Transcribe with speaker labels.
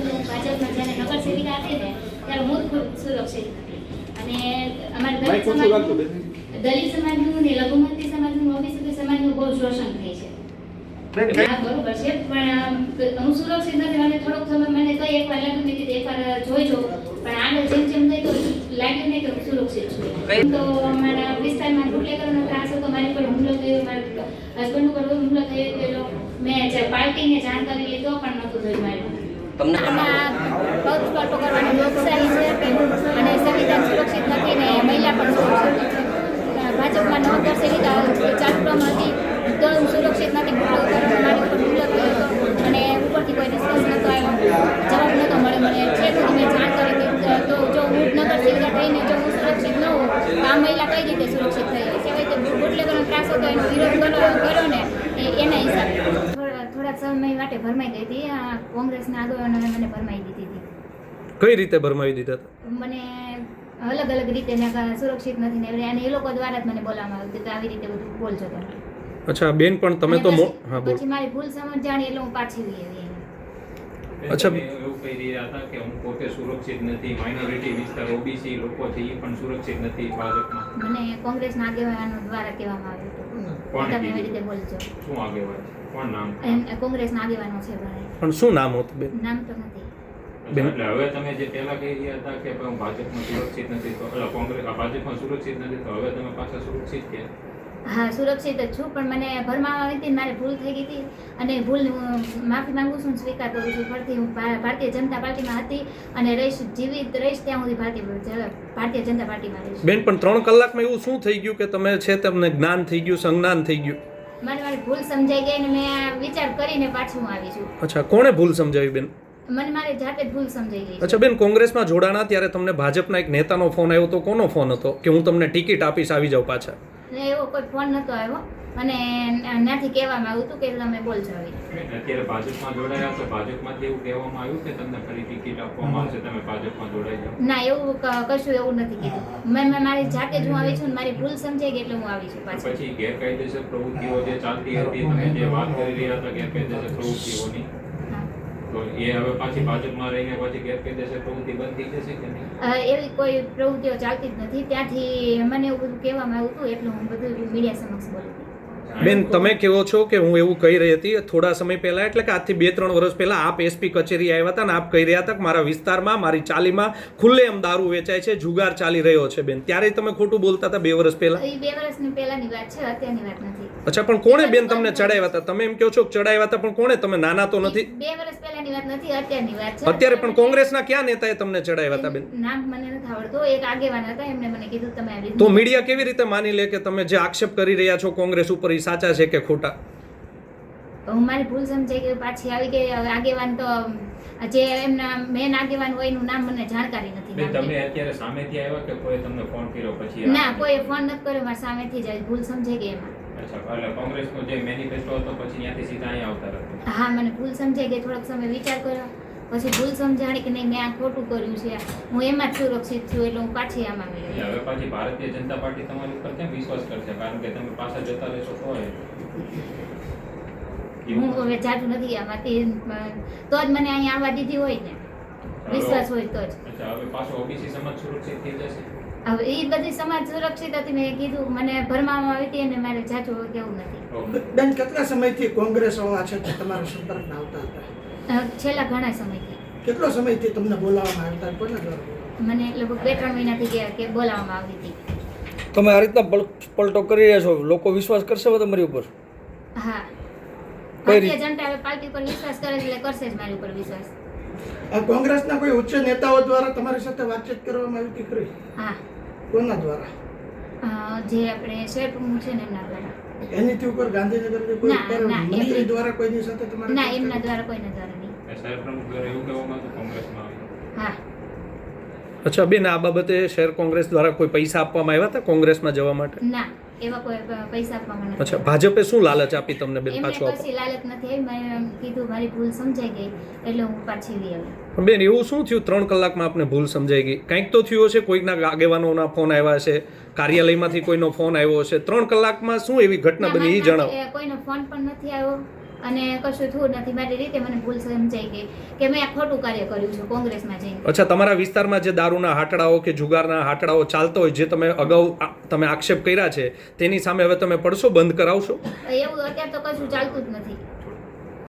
Speaker 1: હું ભાજપમાં જ્યારે નગરસેવિકા હતી ને ત્યારે હું ખૂબ સુરક્ષિત હતી. અને અમારા દલિત સમાજનું ને લઘુમતી સમાજનું ઓબીસી સમાજનું બહુ શોષણ થાય છે. હા બરોબર છે, પણ હું સુરક્ષિત નથી. મને થોડોક સમય મને તો એકવાર લાગ્યું મેં કીધું એકવાર જોઈ જો, પણ આગળ જેમ જેમ થઈ તો લાગ્યું નહીં કે હું સુરક્ષિત છું. તો મારા વિસ્તારમાં બુટલેગરનો ત્રાસ હતો, મારી પર હુમલો થયો, મારા હસબન્ડ ઉપર હુમલો થયો. મેં પાર્ટીને જાણ કરી લીધો પણ નહોતું થયું મારું. પક્ષ કરવાની લોકશાહી છે અને સંવિધાન સુરક્ષિત નથી ને મહિલા પણ સુરક્ષિત નથી. ભાજપમાં નગરસેવિકા ચાલુ હતી તો હું સુરક્ષિત નથી. મારી ઉપર હુમલો થયો હતો અને ઉપરથી કોઈ રિસ્પોન્સ નહોતો આવ્યો, જવાબ નહોતો મળે. મને છે સુધી મેં જાણ કરી તો જો હું નગરસેવિકા થઈને જો હું સુરક્ષિત ન હોઉં તો આ મહિલા કઈ રીતે સુરક્ષિત થઈ સિવાય તો બુટલેગરનો ત્રાસ હતો એનો વિરોધ કર્યો ને એના હિસાબે થોડાક સમય માટે ભરમાઈ ગઈ હતી. કોંગ્રેસના આગેવાનોએ મને ભરમાઈ દીધી હતી.
Speaker 2: કઈ રીતે ભરમાવી દીધા હતા?
Speaker 1: મને અલગ અલગ રીતે સુરક્ષિત નથી ને અને એ લોકો દ્વારા જ મને બોલવામાં આવ્યું કે આવી રીતે બધું બોલજો તમે.
Speaker 2: અચ્છા બેન, પણ તમે તો
Speaker 1: હા બોલ. પછી મારી ભૂલ સમજ જાણી એટલે હું પાછી આવી.
Speaker 3: અચ્છા, એવું કહી રહ્યા હતા કે હું પોતે સુરક્ષિત નથી, માઇનોરિટી વિસ્તાર ઓબીસી લોકો છે એ પણ સુરક્ષિત નથી ભાજપમાં.
Speaker 1: મને કોંગ્રેસના આગેવાનો દ્વારા કહેવામાં આવ્યું હતું તમે એવી રીતે બોલજો.
Speaker 3: શું આગેવાન? કોણ નામ?
Speaker 1: કોંગ્રેસના આગેવાનો છે.
Speaker 2: પણ શું નામ હતું બેન?
Speaker 1: નામ તો નથી.
Speaker 3: એટલે હવે તમે જે પહેલા કહી રહ્યા હતા કે હું ભાજપમાં સુરક્ષિત નથી, તો કોંગ્રેસ ભાજપમાં સુરક્ષિત નથી, તો હવે તમે પાછા સુરક્ષિત કે?
Speaker 1: હા સુરક્ષિત જ છું, પણ મને ભરમાવા આવી હતી, મારી ભૂલ થઈ ગઈ હતી અને ભૂલ માફી માંગુ છું, સ્વીકાર કરું છું. ફરીથી હું ભારતીય જનતા પાર્ટીમાં હતી અને રહીશ, જીવિત રહીશ ત્યાં સુધી ભારતીય જનતા પાર્ટીમાં રહીશ.
Speaker 2: બેન, પણ 3 કલાકમાં એવું શું થઈ ગયું કે તમે છે તમને જ્ઞાન થઈ ગયું, સંજ્ઞાન થઈ ગયું?
Speaker 1: મારી ભૂલ સમજાઈ ગઈ અને મેં વિચાર કરીને પાછું આવી છું.
Speaker 2: અચ્છા, કોણે ભૂલ સમજાવી બેન?
Speaker 1: મને મારી જાતે જ ભૂલ સમજાઈ ગઈ.
Speaker 2: અચ્છા બેન, કોંગ્રેસમાં જોડાણા ત્યારે તમને ભાજપના એક નેતાનો ફોન આવ્યો તો કોનો ફોન હતો કે હું તમને ટિકિટ આપીશ, આવી જાવ પાછા?
Speaker 1: એવો કોઈ ફોન નતો આવ્યો અને ત્યાંથી કહેવામાં આવ્યું હતું કે તમે બોલજો આવી.
Speaker 3: અત્યારે ભાજપમાં જોડાયા તો ભાજપમાંથી એવું કહેવામાં આવ્યું કે તમને ફરી ટિકિટ આપવામાં આવશે, તમે ભાજપમાં જોડાઈ જાઓ?
Speaker 1: ના, એવું કશું એવું નથી કીધું. મેં મારી જાતે જ હું આવી છું, મારી ભૂલ સમજાઈ ગઈ એટલે હું આવી છું પાછી.
Speaker 3: પછી ગેરકાયદેસર પ્રવૃત્તિઓ જે ચાલતી હતી, તમે જે વાત કરી રહ્યા હતા ગેરકાયદેસર પ્રવૃત્તિઓની, તો એ હવે પાછી ભાજપમાં રહીને પછી ગેરકાયદેસર પ્રવૃત્તિ બંધ થઈ જશે કે નહીં?
Speaker 1: એવી કોઈ પ્રવૃત્તિઓ ચાલતી જ નથી. ત્યાંથી મને એવું બધું કહેવામાં આવ્યું હતું એટલે હું બધું મીડિયા સમક્ષ બોલી.
Speaker 2: બેન, તમે કહો છો કે હું એવું કહી રહી હતી થોડા સમય પહેલા, એટલે કે આજથી 2-3 વર્ષ પહેલા આપ એસપી કચેરી આવ્યા હતા ને આપ કહી રહ્યા હતા કે મારા વિસ્તારમાં, મારી ચાલીમાં ખુલ્લેઆમ દારૂ વેચાય છે, જુગાર ચાલી રહ્યો છે. બેન, ત્યારે તમે ખોટું બોલતા હતા 2 વર્ષ પહેલા?
Speaker 1: એ 2 વર્ષની પહેલાની વાત છે, અત્યારની વાત નથી.
Speaker 2: અચ્છા, પણ કોણે બેન તમને ચડાવ્યા હતા? તમે એમ કહો છો કે ચડાવ્યા હતા, પણ કોણે? તમે નાના તો નથી?
Speaker 1: 2 વર્ષ પહેલાની વાત નથી, અત્યારની વાત છે.
Speaker 2: અત્યારે પણ કોંગ્રેસના કયા નેતાએ તમને ચડાવ્યા હતા બેન?
Speaker 1: નામ મને નથી આવડતું. એક આગેવાન હતા, એમને મને કીધું તમે આવી.
Speaker 2: તો મીડિયા કેવી રીતે માની લે કે તમે જે આક્ષેપ કરી રહ્યા છો કોંગ્રેસ ઉપર એ સાચા છે કે ખોટા?
Speaker 1: હું મારી ભૂલ સમજાઈ ગઈ, પાછી આવી ગઈ. આગેવાન તો જે એમના મેન આગેવાન હોય એનું નામ મને જાણકારી નથી.
Speaker 3: તમે અત્યારે સામેથી આવ્યા કે કોઈ તમને ફોન કર્યો પછી?
Speaker 1: ના, કોઈ ફોન નથી કર્યો, મારી સામેથી જ ભૂલ સમજાઈ ગઈ એમાં.
Speaker 3: અચ્છા, એટલે કોંગ્રેસનો જે મેનિફેસ્ટો હતો પછી ત્યાંથી સીધા અહીંયા આવતા હતા?
Speaker 1: હા, મને ભૂલ સમજાઈ ગઈ. થોડોક સમય વિચાર કર્યો પછી ભૂલ સમજાણી કે નહીં મેં આ ખોટું કર્યું છે, હું એમાં જ સુરક્ષિત છું એટલે હું પાછી આમાં આવી ગઈ.
Speaker 3: હવે પાછી ભારતીય જનતા પાર્ટી તમારી ઉપર કેમ વિશ્વાસ કરશે? કારણ કે તમે પાછા જતા રહેશો તો
Speaker 1: હું હવે જાતું નથી આમાંથી, તો જ મને અહીંયા આવવા દીધી હોય ને, વિશ્વાસ હોય તો જ.
Speaker 3: અચ્છા, હવે પાછો ઓબીસી સમાજ સુરક્ષિત થઈ જશે?
Speaker 1: હવે એ બધી સમાજ સુરક્ષિત હતી. મેં કીધું મને ભરમાવામાં આવી હતી અને મારે જાતું કેવું નથી.
Speaker 4: બેન, કેટલા સમયથી કોંગ્રેસ વાળા છે તે તમારા સંપર્કમાં આવતા હતા?
Speaker 1: છેલ્લા ઘણા સમયથી.
Speaker 4: કેટલો સમયથી તમને બોલાવવામાં આવતા? કોના દ્વારા?
Speaker 1: મને લગભગ 2-3 મહિનાથી ગયા કે બોલાવવામાં આવી હતી.
Speaker 5: તમે આ રીતના પલટો કરી રહ્યા છો, લોકો વિશ્વાસ કરશે તમારી ઉપર?
Speaker 1: હા, ભારતીય જનતા પાર્ટી પર વિશ્વાસ કરે એટલે કરશે જ મારી ઉપર વિશ્વાસ.
Speaker 4: આ કોંગ્રેસના કોઈ ઉચ્ચ નેતાઓ દ્વારા તમારી સાથે વાતચીત કરવામાં આવી હતી ખરી?
Speaker 1: હા.
Speaker 4: કોના દ્વારા?
Speaker 1: જે આપણે શહેર પ્રમુખ છે ને એમના દ્વારા.
Speaker 4: એનીથી ઉપર ગાંધીનગર કોઈ મંત્રી દ્વારા કોઈની સાથે તમારે?
Speaker 1: ના, એમના દ્વારા કોઈના દ્વારા નહીં.
Speaker 3: શહેર પ્રમુખ દ્વારા એવું કહેવામાં હતું કોંગ્રેસમાં આવ્યું?
Speaker 1: હા.
Speaker 2: અચ્છા બેન, આ બાબતે શહેર કોંગ્રેસ દ્વારા કોઈ પૈસા આપવામાં આવ્યા હતા કોંગ્રેસમાં જવા માટે?
Speaker 1: ના, એવા કોઈ પૈસા આપવામાં નથી.
Speaker 2: અચ્છા, ભાજપે શું લાલચ આપી તમને બેન પાછો
Speaker 1: આપવા? કશી લાલચ નથી. મેં કીધું મારી ભૂલ સમજાઈ ગઈ એટલે હું પાછી આવી.
Speaker 2: બેન, એવું શું થયું 3 કલાકમાં આપને ભૂલ સમજાઈ ગઈ? કંઈક તો થયું હશે, કોઈકના આગેવાનોના ફોન આવ્યા હશે, કાર્યાલયમાંથી કોઈનો ફોન આવ્યો હશે. 3 કલાકમાં શું એવી ઘટના બની એ જણાવો.
Speaker 1: કોઈનો ફોન પણ નથી આવ્યો અને કશું થયું નથી. મારી રીતે મને ભૂલ સમજાઈ ગઈ કે મેં આ ખોટું કાર્ય કર્યું છે કોંગ્રેસમાં જઈને.
Speaker 2: અચ્છા, તમારા વિસ્તારમાં જે દારૂના હાટડાઓ કે જુગારના હાટડાઓ ચાલતો હોય, જે તમે અગાઉ તમે આક્ષેપ કર્યા છે, તેની સામે હવે તમે પડશો, બંધ કરાવશો?
Speaker 1: એવું અત્યારે તો કશું ચાલતું જ નથી.